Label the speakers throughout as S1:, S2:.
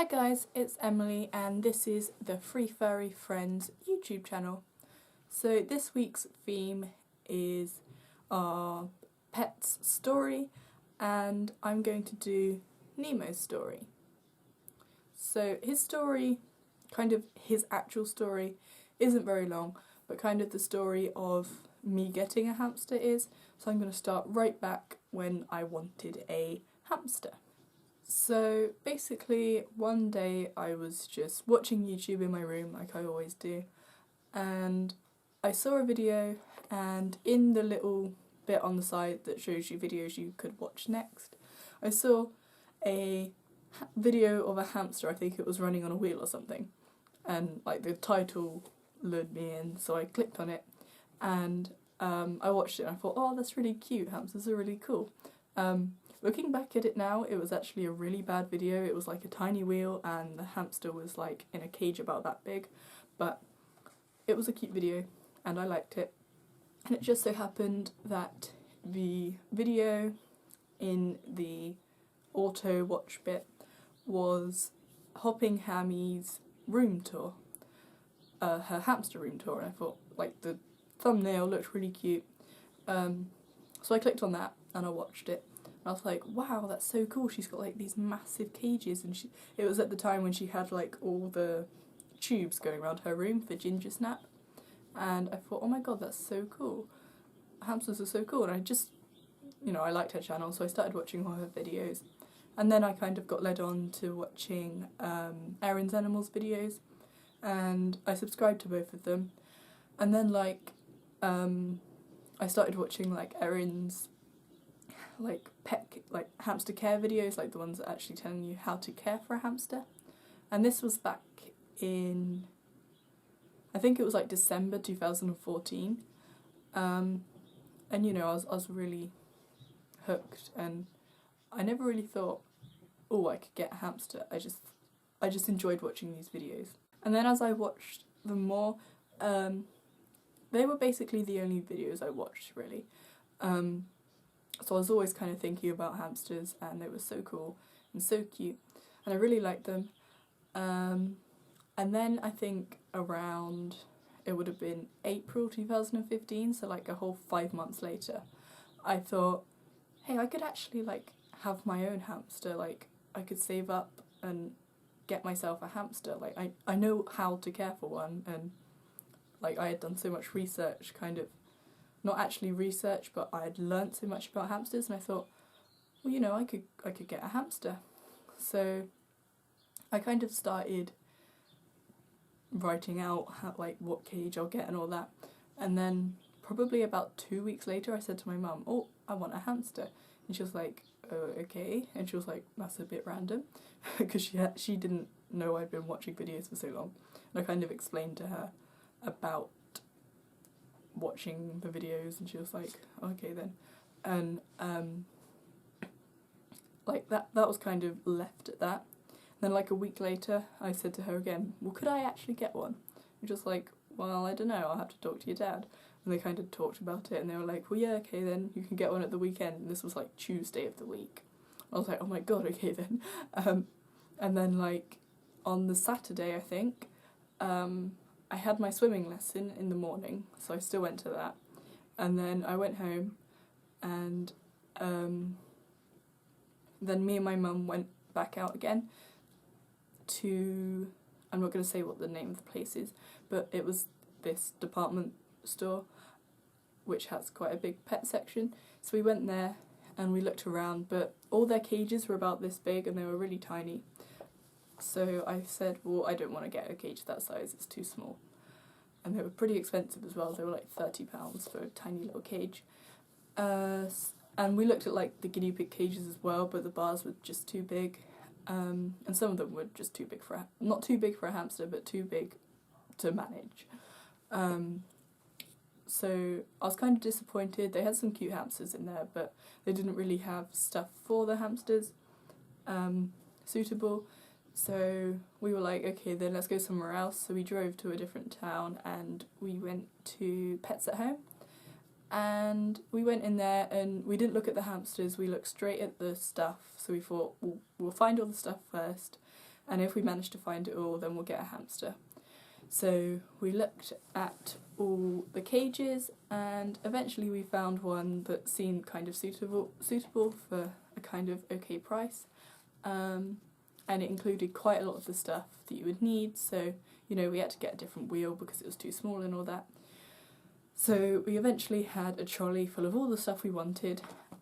S1: Hi guys, it's Emily and this is the Free Furry Friends YouTube channel. So this week's theme is our pet's story and I'm going to do Nemo's story. So his story, kind of his actual story, isn't very long, but kind of the story of me getting a hamster is. So I'm going to start right back when I wanted a hamster. So basically one day I was just watching YouTube in my room like I always do, and I saw a video, and in the little bit on the side that shows you videos you could watch next, I saw a video of a hamster. I think it was running on a wheel or something, and like the title lured me in, so I clicked on it and I watched it and I thought, oh, that's really cute, hamsters are really cool. Looking back at it now, it was actually a really bad video. It was like a tiny wheel and the hamster was like in a cage about that big, but it was a cute video and I liked it. And it just so happened that the video in the auto watch bit was Hopping Hammy's room tour, her hamster room tour, and I thought like the thumbnail looked really cute. So I clicked on that and I watched it. I was like, wow, that's so cool, she's got like these massive cages, and it was at the time when she had like all the tubes going around her room for ginger snap, and I thought, oh my god, that's so cool, hamsters are so cool, and I just, I liked her channel, so I started watching all her videos, and then I kind of got led on to watching Erin's Animals videos, and I subscribed to both of them, and then like, I started watching like Erin's like hamster care videos, like the ones that actually telling you how to care for a hamster. And this was back in, I think it was like December 2014. And I was really hooked, and I never really thought, oh, I could get a hamster. I just enjoyed watching these videos. And then as I watched them more, they were basically the only videos I watched really. So I was always kind of thinking about hamsters, and they were so cool and so cute, and I really liked them. And then I think around, it would have been April 2015, so like a whole 5 months later, I thought, hey, I could actually like have my own hamster, like I could save up and get myself a hamster. Like I know how to care for one, and like I had done so much research, kind of not actually research, but I had learnt so much about hamsters, and I thought, well, I could get a hamster. So I kind of started writing out like what cage I'll get and all that, and then probably about 2 weeks later I said to my mum, oh, I want a hamster, and she was like, oh, okay, and she was like, that's a bit random, because she didn't know I'd been watching videos for so long, and I kind of explained to her about watching the videos, and she was like, okay then, and like that was kind of left at that. And then like a week later I said to her again, well, could I actually get one? And she was like, well, I don't know, I'll have to talk to your dad. And they kind of talked about it, and they were like, well, yeah, okay then, you can get one at the weekend. And this was like Tuesday of the week. I was like, oh my god, okay then. And then like on the Saturday, I think, I had my swimming lesson in the morning, so I still went to that, and then I went home, and then me and my mum went back out again to, I'm not going to say what the name of the place is, but it was this department store which has quite a big pet section, so we went there and we looked around, but all their cages were about this big and they were really tiny. So I said, well, I don't want to get a cage that size, it's too small. And they were pretty expensive as well, they were like £30 for a tiny little cage. And we looked at like the guinea pig cages as well, but the bars were just too big. And some of them were just too big for, not too big for a hamster, but too big to manage. So I was kind of disappointed. They had some cute hamsters in there, but they didn't really have stuff for the hamsters suitable. So we were like, okay then, let's go somewhere else. So we drove to a different town and we went to Pets at Home, and we went in there and we didn't look at the hamsters, we looked straight at the stuff. So we thought, we'll find all the stuff first, and if we manage to find it all, then we'll get a hamster. So we looked at all the cages, and eventually we found one that seemed kind of suitable for a kind of okay price, and it included quite a lot of the stuff that you would need. So, you know, we had to get a different wheel because it was too small and all that. So we eventually had a trolley full of all the stuff we wanted.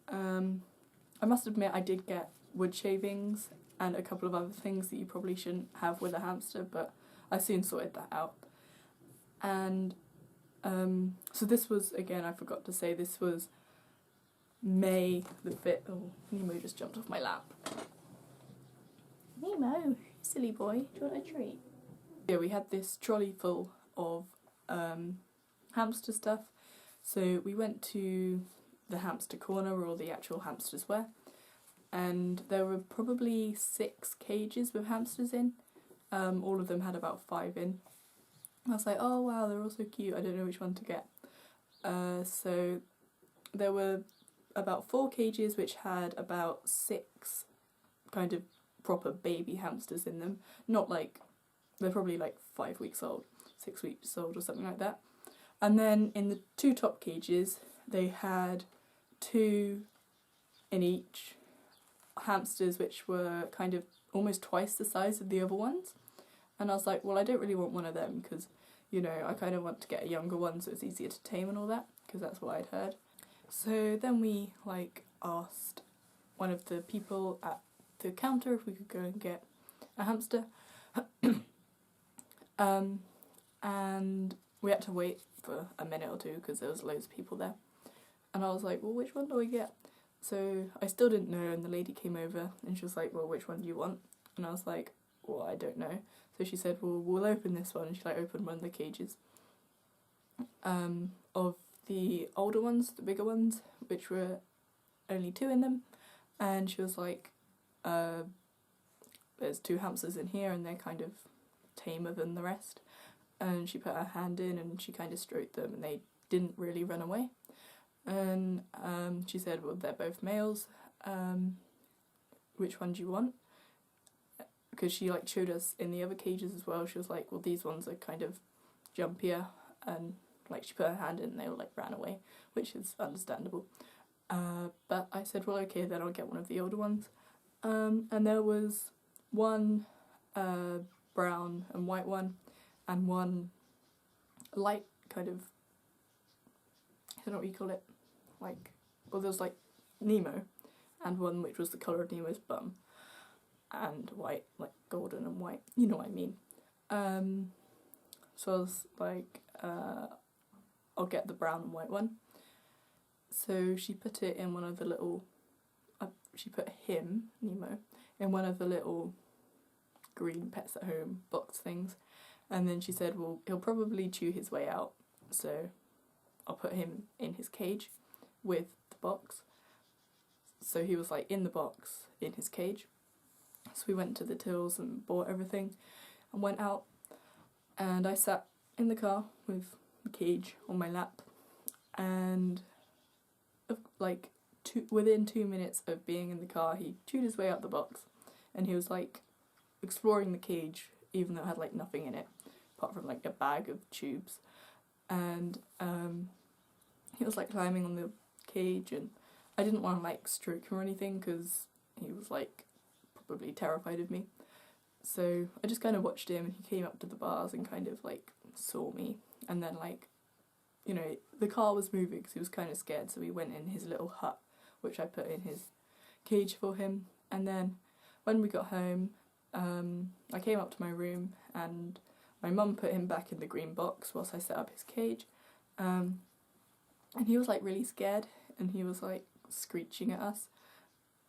S1: I must admit I did get wood shavings and a couple of other things that you probably shouldn't have with a hamster, but I soon sorted that out. And so this was, again, I forgot to say, this was May the 5th. Oh, Nemo just jumped off my lap. Nemo, silly boy, do you want a treat? Yeah, we had this trolley full of hamster stuff. So we went to the hamster corner where all the actual hamsters were, and there were probably 6 cages with hamsters in. All of them had about 5 in. I was like, oh wow, they're all so cute, I don't know which one to get. So there were about 4 cages which had about 6 kind of proper baby hamsters in them. Not like, they're probably like 5 weeks old, 6 weeks old or something like that. And then in the 2 top cages, they had 2 in each hamsters which were kind of almost twice the size of the other ones. And I was like, well, I don't really want one of them because, you know, I kind of want to get a younger one so it's easier to tame and all that, because that's what I'd heard. So then we, like, asked one of the people at the counter if we could go and get a hamster. And we had to wait for a minute or two because there was loads of people there. And I was like, well, which one do I get? So I still didn't know, and the lady came over and she was like, well, which one do you want? And I was like, well, I don't know. So she said, well, we'll open this one, and she like opened one of the cages of the older ones, the bigger ones, which were only 2 in them, and she was like, there's 2 hamsters in here and they're kind of tamer than the rest. And she put her hand in and she kind of stroked them and they didn't really run away. And she said, well, they're both males, which one do you want? Because she like showed us in the other cages as well. She was like, well, these ones are kind of jumpier, and like she put her hand in and they all like ran away, which is understandable. But I said, well, okay, then I'll get one of the older ones. And there was one brown and white one, and one light kind of, I don't know what you call it, like, well, there was like Nemo, and one which was the colour of Nemo's bum, and white, like golden and white, you know what I mean. So I was like, I'll get the brown and white one. So she put it in one of the little, she put him, Nemo, in one of the little green Pets at Home box things, and then she said, well, he'll probably chew his way out, so I'll put him in his cage with the box. So he was like in the box, in his cage. So we went to the tills and bought everything and went out, and I sat in the car with the cage on my lap, and like within 2 minutes of being in the car, he chewed his way out the box, and he was like exploring the cage even though it had like nothing in it apart from like a bag of tubes, and he was like climbing on the cage, and I didn't want to like stroke him or anything because he was like probably terrified of me. So I just kind of watched him, and he came up to the bars and kind of like saw me, and then like, you know, the car was moving because he was kind of scared, so he went in his little hut which I put in his cage for him. And then when we got home, I came up to my room and my mum put him back in the green box whilst I set up his cage, and he was like really scared, and he was like screeching at us.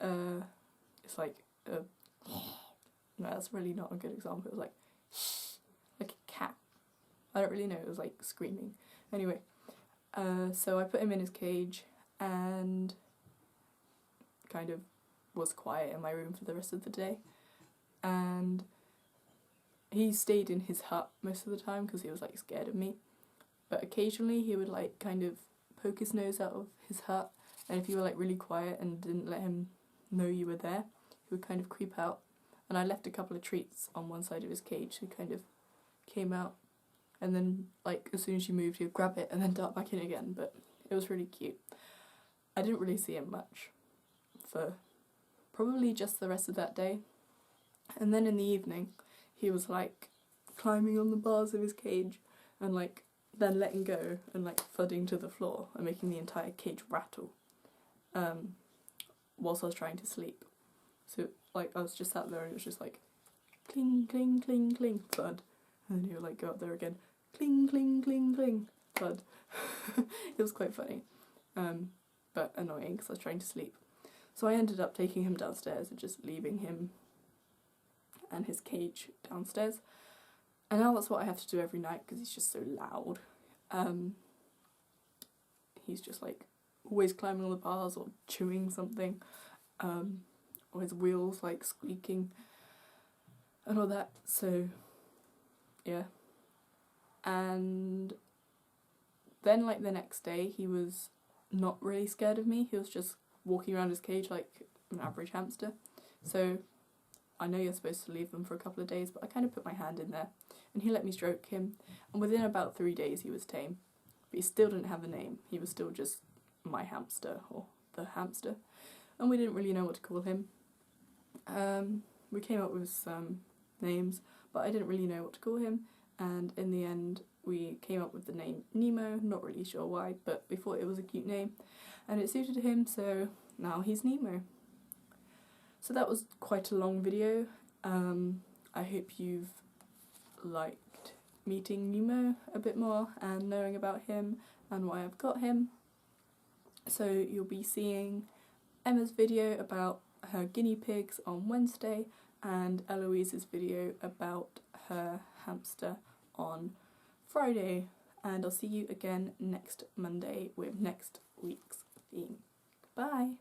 S1: It's like no, that's really not a good example. It was like a cat. I don't really know, it was like screaming. Anyway, so I put him in his cage and kind of was quiet in my room for the rest of the day, and he stayed in his hut most of the time because he was like scared of me, but occasionally he would like kind of poke his nose out of his hut, and if you were like really quiet and didn't let him know you were there, he would kind of creep out and I left a couple of treats on one side of his cage, so he kind of came out, and then like as soon as you moved he would grab it and then dart back in again, but it was really cute. I didn't really see him much for probably just the rest of that day, and then in the evening he was like climbing on the bars of his cage and like then letting go and like thudding to the floor and making the entire cage rattle whilst I was trying to sleep. So like I was just sat there and it was just like cling cling cling cling thud, and then he would like go up there again, cling cling cling cling thud. It was quite funny, but annoying because I was trying to sleep. So I ended up taking him downstairs and just leaving him and his cage downstairs. And now that's what I have to do every night because he's just so loud. He's just like always climbing on the bars or chewing something, or his wheels like squeaking and all that. So yeah. And then like the next day he was not really scared of me. He was just walking around his cage like an average hamster. So I know you're supposed to leave them for a couple of days, but I kind of put my hand in there and he let me stroke him, and within about 3 days he was tame. But he still didn't have a name. He was still just my hamster, or the hamster, and we didn't really know what to call him. We came up with some names, but I didn't really know what to call him, and in the end we came up with the name Nemo. Not really sure why, but we thought it was a cute name and it suited him, so now he's Nemo. So that was quite a long video. I hope you've liked meeting Nemo a bit more and knowing about him and why I've got him. So you'll be seeing Emma's video about her guinea pigs on Wednesday and Eloise's video about her hamster on Friday. And I'll see you again next Monday with next week's theme. Bye!